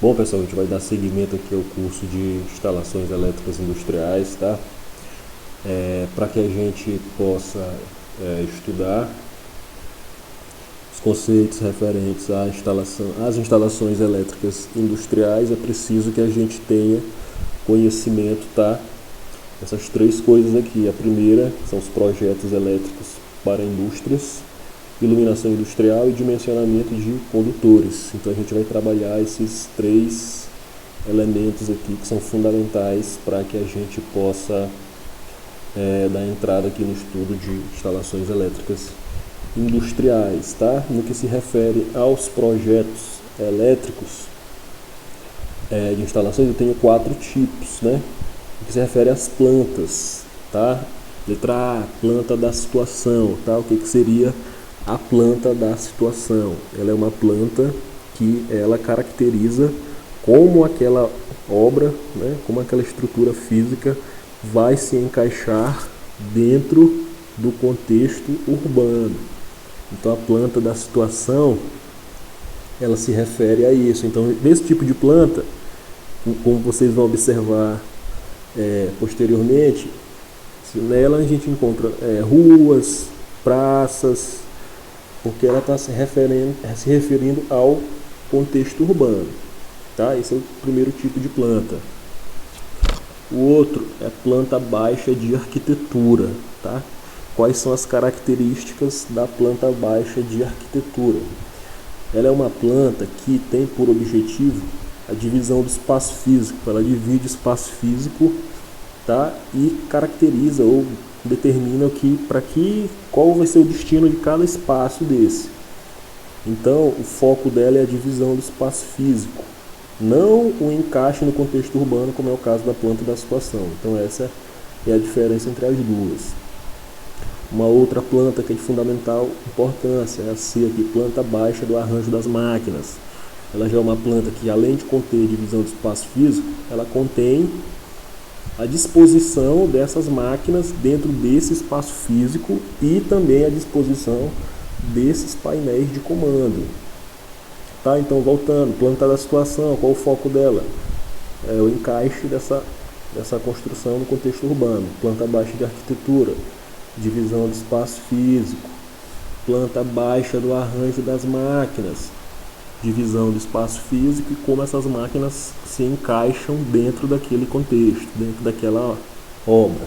Bom, pessoal, a gente vai dar seguimento aqui ao curso de instalações elétricas industriais, tá? Para que a gente possa estudar os conceitos referentes às instalações elétricas industriais, é preciso que a gente tenha conhecimento, tá? Essas três coisas aqui. A primeira são os projetos elétricos para indústrias, iluminação industrial e dimensionamento de condutores. Então a gente vai trabalhar esses três elementos aqui que são fundamentais para que a gente possa dar entrada aqui no estudo de instalações elétricas industriais, tá? No que se refere aos projetos elétricos de instalações, eu tenho 4 tipos, né? No que se refere às plantas, tá? Letra A, planta da situação, tá? O que seria a planta da situação? Ela é uma planta que ela caracteriza como aquela obra, né, como aquela estrutura física vai se encaixar dentro do contexto urbano. Então a planta da situação, ela se refere a isso. Então desse tipo de planta, como vocês vão observar posteriormente, nela a gente encontra ruas, praças, porque ela está se referindo ao contexto urbano, tá? Esse é o primeiro tipo de planta. O outro é planta baixa de arquitetura, tá? Quais são as características da planta baixa de arquitetura? Ela é uma planta que tem por objetivo a divisão do espaço físico. Ela divide o espaço físico, tá? E caracteriza ou determina qual vai ser o destino de cada espaço desse. Então, o foco dela é a divisão do espaço físico, não o encaixe no contexto urbano, como é o caso da planta da situação. Então, essa é a diferença entre as duas. Uma outra planta que é de fundamental importância é a C aqui, planta baixa do arranjo das máquinas. Ela já é uma planta que, além de conter divisão do espaço físico, ela contém a disposição dessas máquinas dentro desse espaço físico e também a disposição desses painéis de comando. Tá? Então, voltando, planta da situação, qual o foco dela? É o encaixe dessa construção no contexto urbano. Planta baixa de arquitetura, divisão do espaço físico. Planta baixa do arranjo das máquinas, divisão do espaço físico e como essas máquinas se encaixam dentro daquele contexto, dentro daquela obra.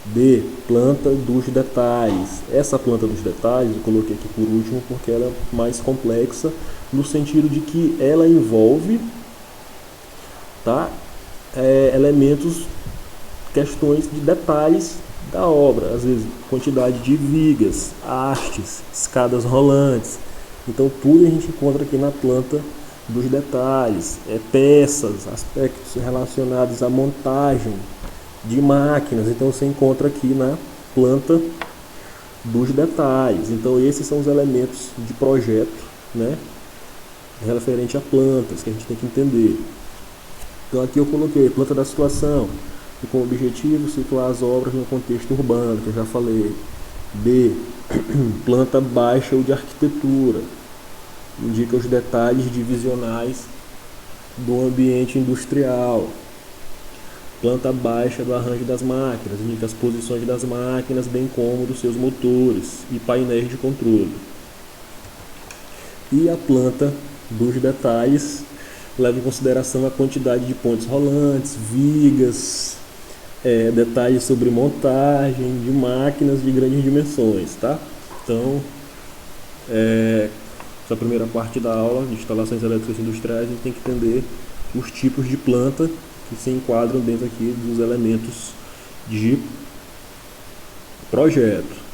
B, planta dos detalhes. Essa planta dos detalhes eu coloquei aqui por último porque ela é mais complexa, no sentido de que ela envolve, tá, elementos, questões de detalhes da obra, às vezes quantidade de vigas, hastes, escadas rolantes. Então tudo a gente encontra aqui na planta dos detalhes, peças, aspectos relacionados à montagem de máquinas. Então você encontra aqui na planta dos detalhes. Então esses são os elementos de projeto, né, referente a plantas que a gente tem que entender. Então aqui eu coloquei planta da situação, e com o objetivo situar as obras no contexto urbano, que eu já falei. B, planta baixa ou de arquitetura, indica os detalhes divisionais do ambiente industrial. Planta baixa do arranjo das máquinas, indica as posições das máquinas, bem como dos seus motores e painéis de controle. E a planta dos detalhes leva em consideração a quantidade de pontes rolantes, vigas, detalhes sobre montagem de máquinas de grandes dimensões, tá? Então, essa primeira parte da aula de instalações elétricas industriais, a gente tem que entender os tipos de planta que se enquadram dentro aqui dos elementos de projeto.